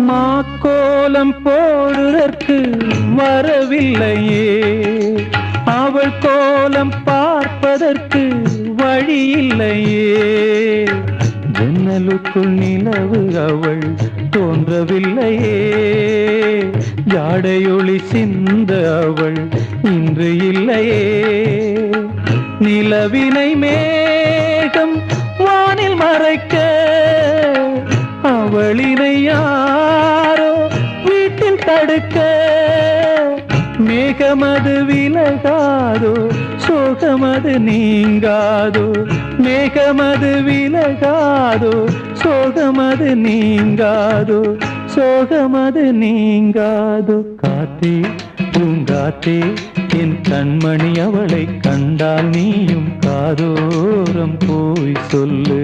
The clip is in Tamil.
மாக்கோலம் போடுதற்கு வரவில்லையே, அவள் கோலம் பார்ப்பதற்கு வழியில்லையே. ஜன்னலுக்குள் நிலவு அவள் தோன்றவில்லையே, ஜாடையொளி சிந்த அவள் இன்று இல்லையே. நிலவினை மேகம் வானில் மறைக்க, அவளினை யாரோ வீட்டில் தடுக்க. மேகமது விலகாதோ, சோகமது நீங்காதோ. மேகமது விலகாதோ, சோகமது நீங்காதோ. சோகமது நீங்காதோ. காத்தே பூங்காத்தே என் கண்மணி, அவளை கண்டால் நீயும் காதோரம் போய் சொல்லு.